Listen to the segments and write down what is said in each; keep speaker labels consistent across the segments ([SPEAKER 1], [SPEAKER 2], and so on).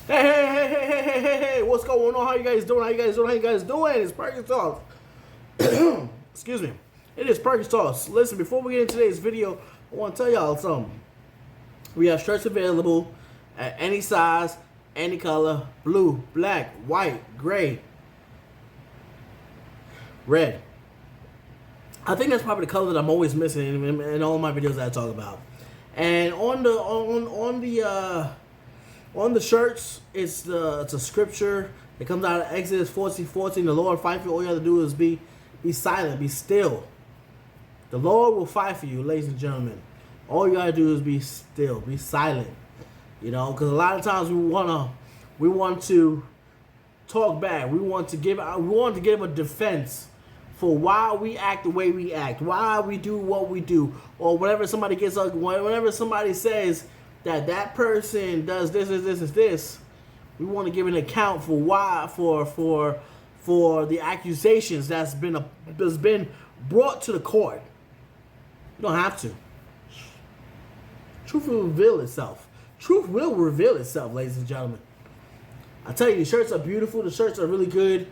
[SPEAKER 1] Hey, what's going on? How you guys doing? It's Perkins Talks. Excuse me. It is Perkins Talks. Listen, before we get into today's video, I want to tell y'all something. We have shirts available at any size, any color, blue, black, white, gray, red. I think that's probably the color that I'm always missing in all my videos that I talk about. And on the shirts, it's a scripture. It comes out of Exodus 14:14. The Lord fight for you. All you have to do is be silent, be still. The Lord will fight for you, ladies and gentlemen. All you gotta do is be still, be silent. You know, because a lot of times we want to talk back. We want to give a defense for why we act the way we act, why we do what we do, or whenever somebody whenever somebody says that person does this, we want to give an account for why for the accusations that's been brought to the court. You don't have to. Truth will reveal itself. Truth will reveal itself, ladies and gentlemen. I tell you, the shirts are beautiful. The shirts are really good.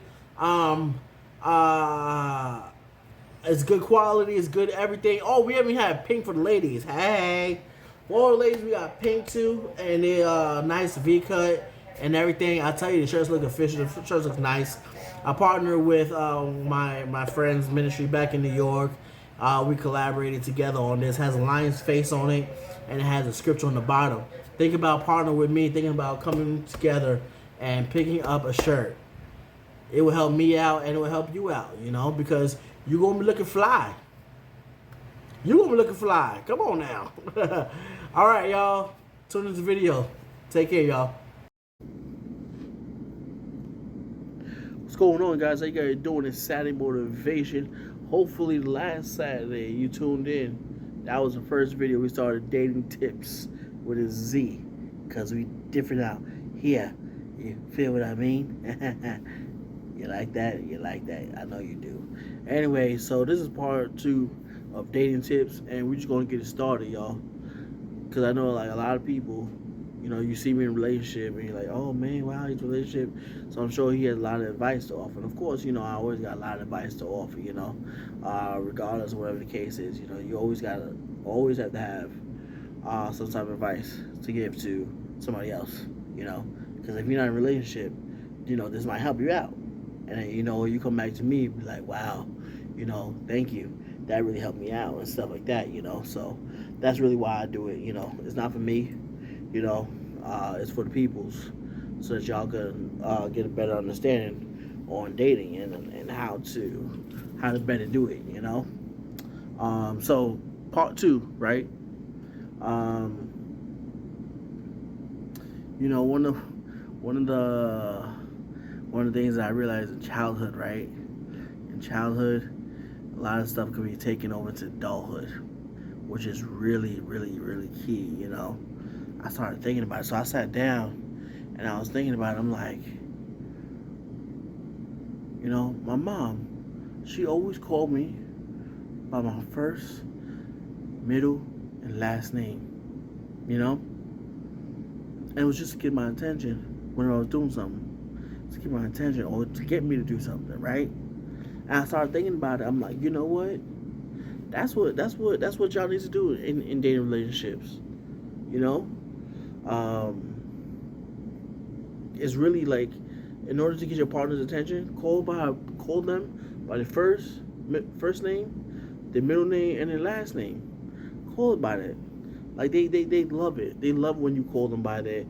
[SPEAKER 1] It's good quality. It's good everything. Oh, we haven't had pink for the ladies. Hey. For all the ladies, we got pink too, and they nice V cut and everything. I tell you, the shirts look official. The shirts look nice. I partnered with my friend's ministry back in New York. We collaborated together on this. It has a lion's face on it, and it has a scripture on the bottom. Think about partnering with me. Thinking about coming together and picking up a shirt. It will help me out, and it will help you out. You know, because you're gonna be looking fly. You're gonna be looking fly. Come on now. All right, y'all. Tune into the video. Take care, y'all. What's going on, guys? How you guys doing? It's Saturday Motivation. Hopefully, last Saturday you tuned in. That was the first video we started dating Tipz with a Z, because we different out here. You feel what I mean? You like that? You like that? I know you do. Anyway, so this is part 2 of dating tips, and we're just gonna get it started, y'all. Because I know, like, a lot of people, you know, you see me in a relationship and you're like, oh man, wow, he's in a relationship. So I'm sure he has a lot of advice to offer. And of course, you know, I always got a lot of advice to offer, you know, regardless of whatever the case is. You know, you always have to have some type of advice to give to somebody else, you know. Because if you're not in a relationship, you know, this might help you out. And then, you know, you come back to me, be like, wow, you know, thank you. That really helped me out and stuff like that, you know. So that's really why I do it, you know. It's not for me, you know. It's for the peoples, so that y'all can get a better understanding on dating and how to better do it, you know. So part 2, right? You know, one of the things that I realized in childhood, right? In childhood, a lot of stuff can be taken over to adulthood, which is really, really, really key, you know. I started thinking about it. So I sat down and I was thinking about it. I'm like, you know, my mom, she always called me by my first, middle, and last name, you know. And it was just to get my attention when I was doing something. To get my attention or to get me to do something, right? And I started thinking about it. I'm like, you know what? That's what y'all need to do in dating relationships. You know? It's really like, in order to get your partner's attention, call them by the first name, their middle name, and their last name. Call it by that. Like they love it. They love when you call them by their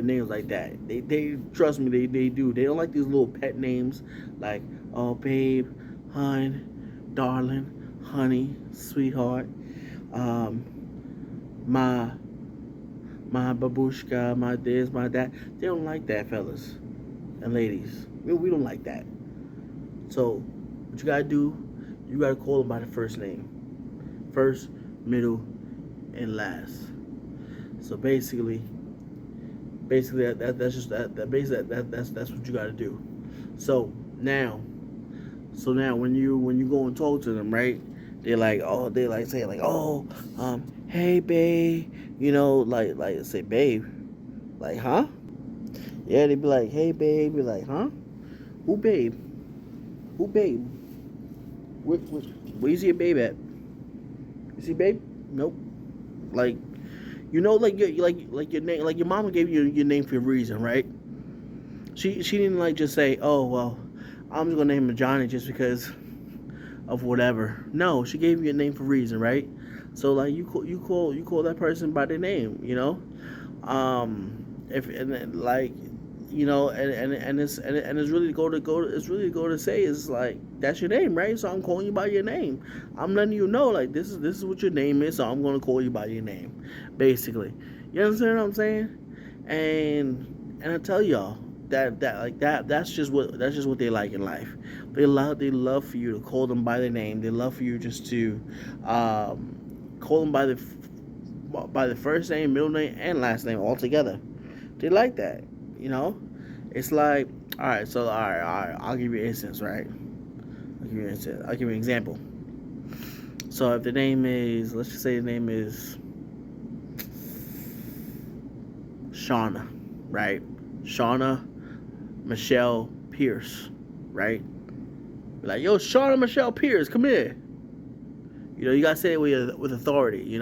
[SPEAKER 1] names like that. They trust me. They do. They don't like these little pet names like, oh babe, hun, darling, honey, sweetheart, my babushka, my this, my that. They don't like that, fellas and ladies. We don't like that. So what you gotta do, you gotta call them by the first name, first, middle, and last. So basically that's what you gotta do. So now when you go and talk to them, right? They saying like, oh, hey babe, you know, like say babe, like, huh? Yeah, they be like, hey babe, be like, huh? Who babe? Who babe? Where you see your babe at? You see babe? Nope. Like, like your name, like your mama gave you your name for a reason, right? She didn't like just say, oh well, I'm just gonna name him Johnny just because of whatever. No, she gave you a name for a reason, right? So like you call that person by their name, If and then, like and it's really go to say is like that's your name, right? So I'm calling you by your name. I'm letting you know like this is what your name is, so I'm gonna call you by your name, basically. You understand what I'm saying? And I tell y'all that's just what they like in life. They love for you to call them by their name. They love for you just to call them by the first name, middle name, and last name all together. They like that, you know. It's like, all right, so all right. I'll give you an instance, right? I'll give you an example. So if the name is, let's just say the name is Shauna, right? Shauna Michelle Pierce, right? Be like, yo, Shauna Michelle Pierce, come here. You gotta say it with authority.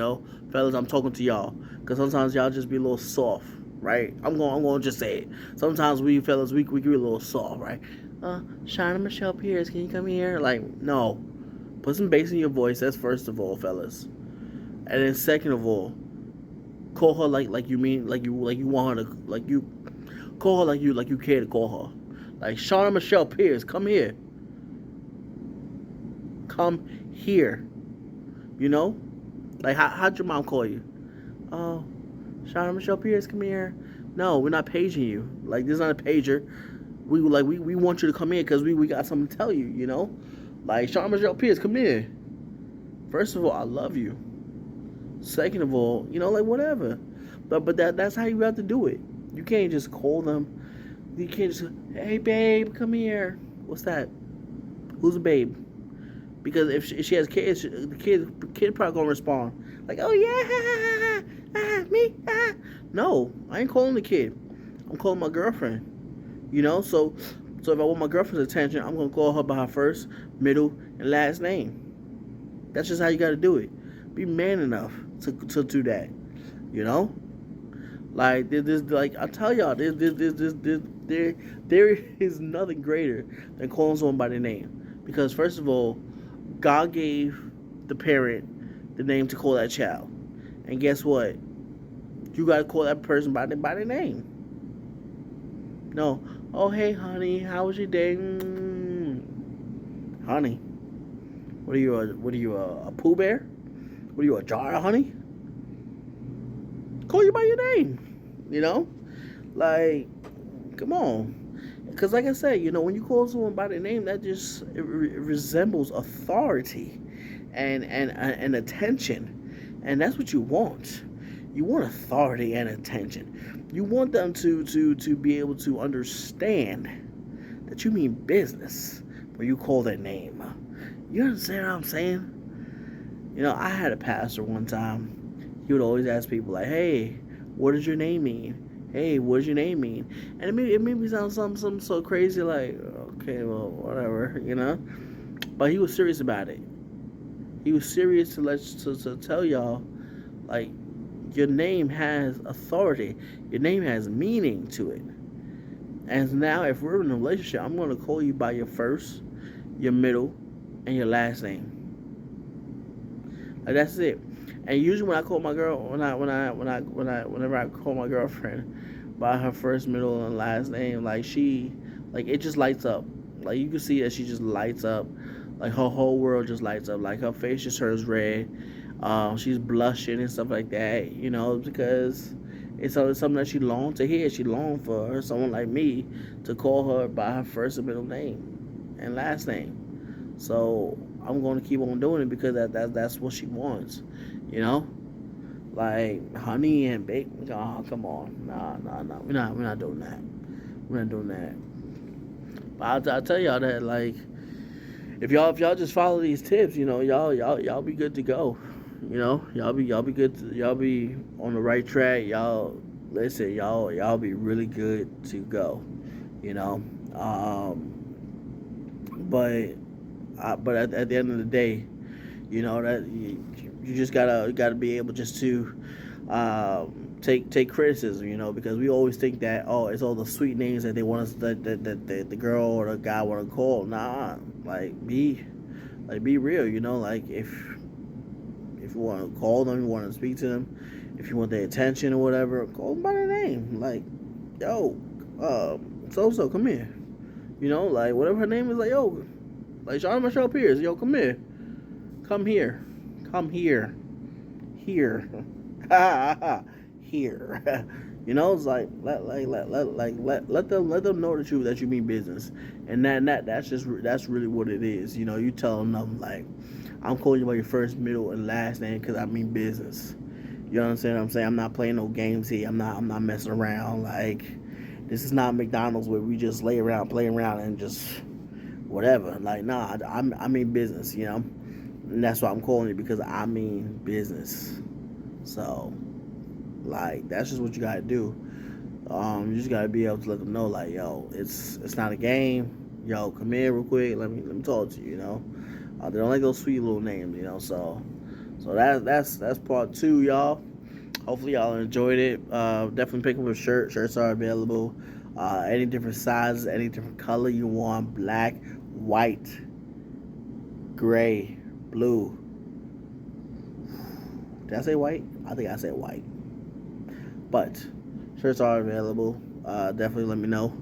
[SPEAKER 1] Fellas, I'm talking to y'all because sometimes y'all just be a little soft, right? I'm going to just say it. Sometimes we fellas we can be a little soft, right? Shauna Michelle Pierce, can you come here? Like, no, put some bass in your voice. That's first of all, fellas, and then second of all, call her like you mean like you want her to like you call her like you care to call her. Like Shauna Michelle Pierce, come here, come here. You know, like how'd your mom call you? Oh, Shauna Michelle Pierce, come here. No, we're not paging you. Like this is not a pager. We want you to come in because we got something to tell you. Like Shauna Michelle Pierce, come here. First of all, I love you. Second of all, like whatever. But that's how you have to do it. You can't just call them. You can't just hey babe, come here. What's that? Who's a babe? Because if she has kids, the kid probably gonna respond like, "Oh yeah, me." No, I ain't calling the kid. I'm calling my girlfriend. So if I want my girlfriend's attention, I'm gonna call her by her first, middle, and last name. That's just how you gotta do it. Be man enough to do that. You know, like like I tell y'all, there is nothing greater than calling someone by their name. Because first of all, God gave the parent the name to call that child. And guess what? You gotta call that person by their name. No, oh hey honey, how was your day? Honey, what are you a Pooh Bear? What are you a jar of honey? Call you by your name. Like come on. Because like I said, when you call someone by their name, that just it resembles authority and attention, and that's what you want. You want authority and attention. You want them to be able to understand that you mean business when you call their name. You understand what I'm saying? I had a pastor one time. He would always ask people like, "Hey, what does your name mean? Hey, what does your name mean?" And it made me sound something so crazy like, okay, well, whatever. But he was serious about it. He was serious to tell y'all, like, your name has authority. Your name has meaning to it. And now, if we're in a relationship, I'm going to call you by your first, your middle, and your last name. Like that's it. And usually when I call my girl, whenever I call my girlfriend by her first, middle, and last name, like it just lights up. Like you can see that she just lights up. Like her whole world just lights up. Like her face just turns red. She's blushing and stuff like that. Because it's something that she longed to hear. She longed for someone like me to call her by her first and middle name and last name. So I'm going to keep on doing it because that's what she wants. Like honey and bake. Oh, come on, nah. We're not doing that. We're not doing that. But I'll tell y'all that like if y'all just follow these tips, y'all be good to go. Y'all be good. Y'all be on the right track. Y'all listen, y'all be really good to go, you know. But at the end of the day, you know that you just gotta be able just to take criticism, you know, because we always think that, oh, it's all the sweet names that they want us that the girl or the guy want to call. Nah, be real, you know, like if you want to call them, you want to speak to them, if you want their attention or whatever, call them by their name. Like, yo, so come here. You know, like whatever her name is, like, yo, like Shawn Michelle Pierce, yo, come here. Come here. Come here. Here. Here. You know, it's like let them know that you mean business, and that's really what it is. You know, you telling them like, I'm calling you by your first, middle, and last name because I mean business. You understand what I'm saying? I'm not playing no games here. I'm not messing around. Like, this is not McDonald's where we just lay around, play around, and just whatever. Like, nah, I mean business. You know, and that's why I'm calling you, because I mean business. So, like, that's just what you gotta do. You just gotta be able to let them know, like, yo, it's not a game. Yo, come here real quick. Let me talk to you. You know, they don't like those sweet little names. You know, so that's part two, y'all. Hopefully y'all enjoyed it. Definitely pick up a shirt. Shirts are available. Any different sizes, any different color you want. Black, white, gray, blue. Did I say white? I think I said white. But shirts are available. Definitely let me know.